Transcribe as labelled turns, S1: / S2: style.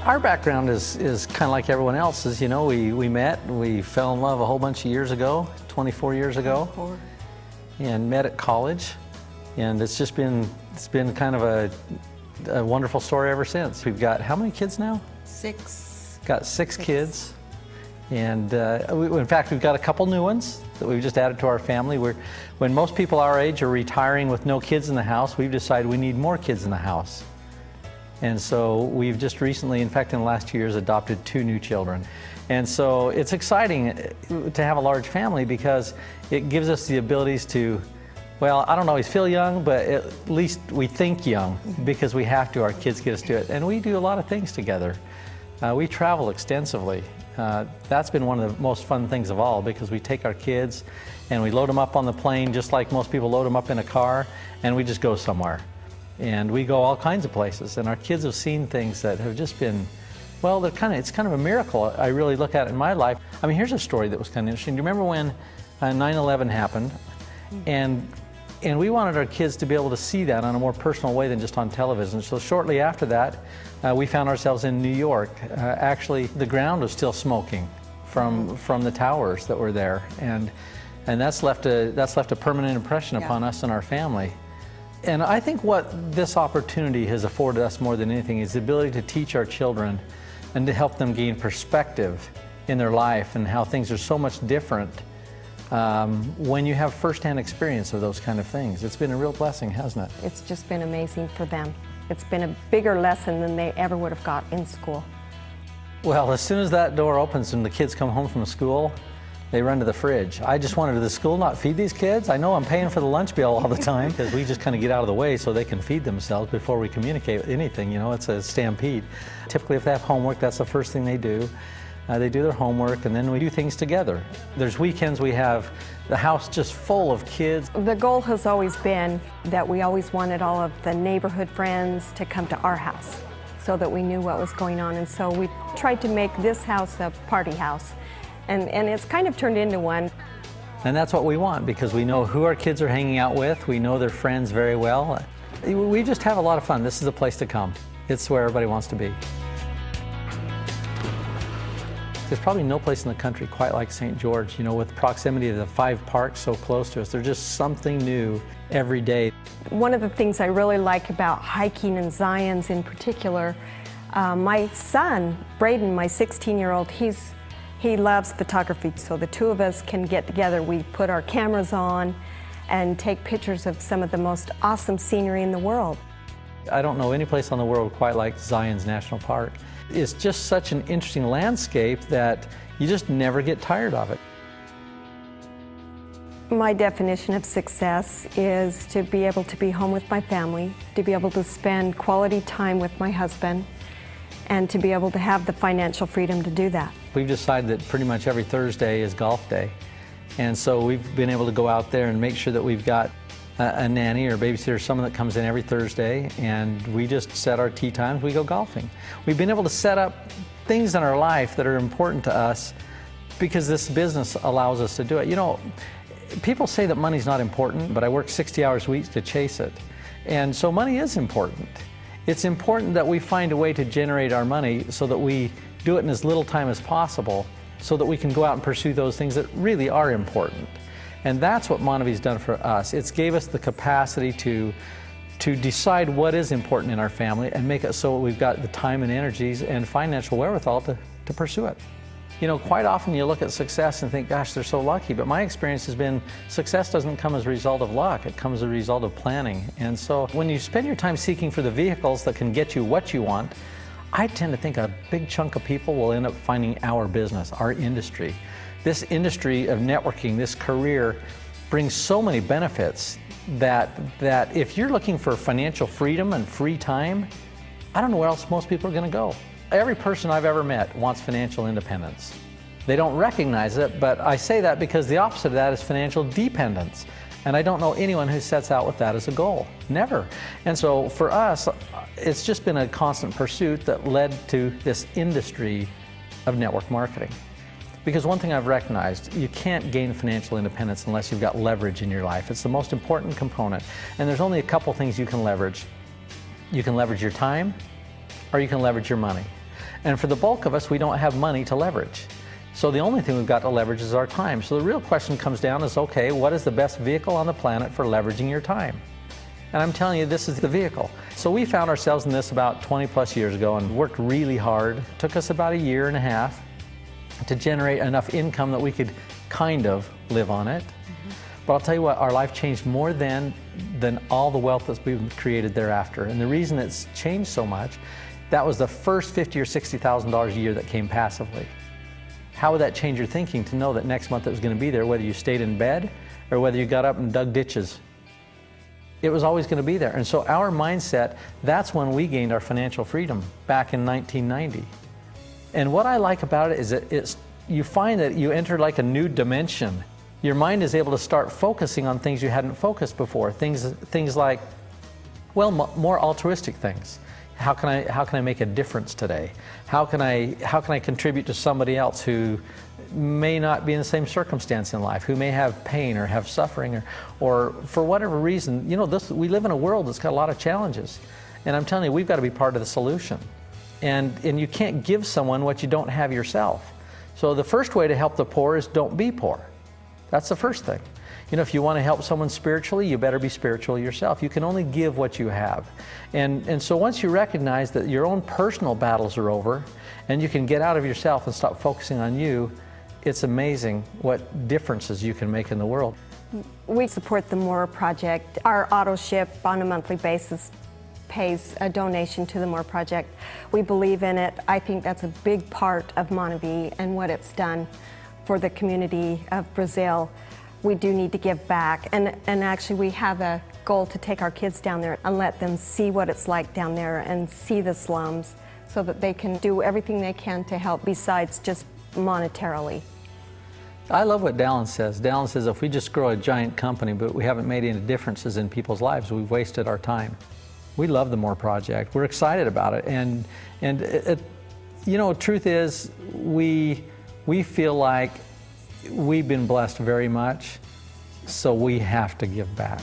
S1: Our background is kind of like everyone else's. You know, we met, we fell in love a whole bunch of years ago, 24 years ago, and met at college. And it's been kind of a wonderful story ever since. We've got how many kids now?
S2: 6.
S1: Got six kids. And in fact, we've got a couple new ones that we've just added to our family. When most people our age are retiring with no kids in the house, we've decided we need more kids in the house. And so we've just recently, in fact in the last 2 years, adopted 2 new children. And so it's exciting to have a large family because it gives us the abilities to, well, I don't always feel young, but at least we think young because we have to. Our kids get us to it. And we do a lot of things together. We travel extensively. That's been one of the most fun things of all because we take our kids and we load them up on the plane just like most people load them up in a car, and we just go somewhere. And we go all kinds of places, and our kids have seen things that have just been, well, it's kind of a miracle. I really look at it in my life. I mean, here's a story that was kind of interesting. Do you remember when 9/11 happened? And we wanted our kids to be able to see that on a more personal way than just on television. So shortly after that, we found ourselves in New York. Actually, the ground was still smoking from the towers that were there, and that's left a permanent impression upon us and our family. And I think what this opportunity has afforded us more than anything is the ability to teach our children and to help them gain perspective in their life and how things are so much different when you have firsthand experience of those kind of things. It's been a real blessing, hasn't it?
S2: It's just been amazing for them. It's been a bigger lesson than they ever would have got in school.
S1: Well, as soon as that door opens and the kids come home from school, they run to the fridge. I just wanted the school not feed these kids. I know I'm paying for the lunch bill all the time because we just kind of get out of the way so they can feed themselves before we communicate anything. You know, it's a stampede. Typically, if they have homework, that's the first thing they do. They do their homework, and then we do things together. There's weekends we have the house just full of kids.
S2: The goal has always been that we always wanted all of the neighborhood friends to come to our house so that we knew what was going on. And so we tried to make this house a party house. And it's kind of turned into one.
S1: And that's what we want because we know who our kids are hanging out with. We know their friends very well. We just have a lot of fun. This is a place to come. It's where everybody wants to be. There's probably no place in the country quite like St. George, you know, with the proximity of the 5 parks so close to us. There's just something new every day.
S2: One of the things I really like about hiking in Zion's in particular, my son, Braden, my 16-year-old, he loves photography, so the 2 of us can get together. We put our cameras on and take pictures of some of the most awesome scenery in the world.
S1: I don't know any place on the world quite like Zion's National Park. It's just such an interesting landscape that you just never get tired of it.
S2: My definition of success is to be able to be home with my family, to be able to spend quality time with my husband, and to be able to have the financial freedom to do that.
S1: We've decided that pretty much every Thursday is golf day. And so we've been able to go out there and make sure that we've got a nanny or babysitter, someone that comes in every Thursday, and we just set our tee times, we go golfing. We've been able to set up things in our life that are important to us because this business allows us to do it. You know, people say that money's not important, but I work 60 hours a week to chase it. And so money is important. It's important that we find a way to generate our money so that we do it in as little time as possible so that we can go out and pursue those things that really are important. And that's what MonaVie's done for us. It's gave us the capacity to decide what is important in our family and make it so we've got the time and energies and financial wherewithal to pursue it. You know, quite often you look at success and think, gosh, they're so lucky. But my experience has been success doesn't come as a result of luck. It comes as a result of planning. And so when you spend your time seeking for the vehicles that can get you what you want, I tend to think a big chunk of people will end up finding our business, our industry. This industry of networking, this career, brings so many benefits that if you're looking for financial freedom and free time, I don't know where else most people are going to go. Every person I've ever met wants financial independence. They don't recognize it, but I say that because the opposite of that is financial dependence. And I don't know anyone who sets out with that as a goal. Never. And so for us, it's just been a constant pursuit that led to this industry of network marketing. Because one thing I've recognized, you can't gain financial independence unless you've got leverage in your life. It's the most important component. And there's only a couple things you can leverage. You can leverage your time, or you can leverage your money. And for the bulk of us, we don't have money to leverage. So the only thing we've got to leverage is our time. So the real question comes down is, okay, what is the best vehicle on the planet for leveraging your time? And I'm telling you, this is the vehicle. So we found ourselves in this about 20 plus years ago and worked really hard. It took us about a year and a half to generate enough income that we could kind of live on it. But I'll tell you what, our life changed more than all the wealth that's been created thereafter. And the reason it's changed so much, that was the first $50,000 or $60,000 a year that came passively. How would that change your thinking to know that next month it was going to be there, whether you stayed in bed or whether you got up and dug ditches? It was always going to be there. And so our mindset, that's when we gained our financial freedom back in 1990. And what I like about it is that you find that you enter like a new dimension. Your mind is able to start focusing on things you hadn't focused before. Things like, well, more altruistic things. How can I make a difference today? How can I contribute to somebody else who may not be in the same circumstance in life, who may have pain or have suffering or for whatever reason? You know, we live in a world that's got a lot of challenges. And I'm telling you, we've got to be part of the solution. And you can't give someone what you don't have yourself. So the first way to help the poor is don't be poor. That's the first thing. You know, if you want to help someone spiritually, you better be spiritual yourself. You can only give what you have. And so once you recognize that your own personal battles are over and you can get out of yourself and stop focusing on you, it's amazing what differences you can make in the world.
S2: We support the MORE Project. Our auto ship on a monthly basis pays a donation to the MORE Project. We believe in it. I think that's a big part of MonaVie and what it's done for the community of Brazil. We do need to give back, and actually we have a goal to take our kids down there and let them see what it's like down there and see the slums so that they can do everything they can to help besides just monetarily.
S1: I love what Dallin says. Dallin says if we just grow a giant company but we haven't made any differences in people's lives, we've wasted our time. We love the MORE Project. We're excited about it, and you know, truth is we feel like we've been blessed very much, so we have to give back.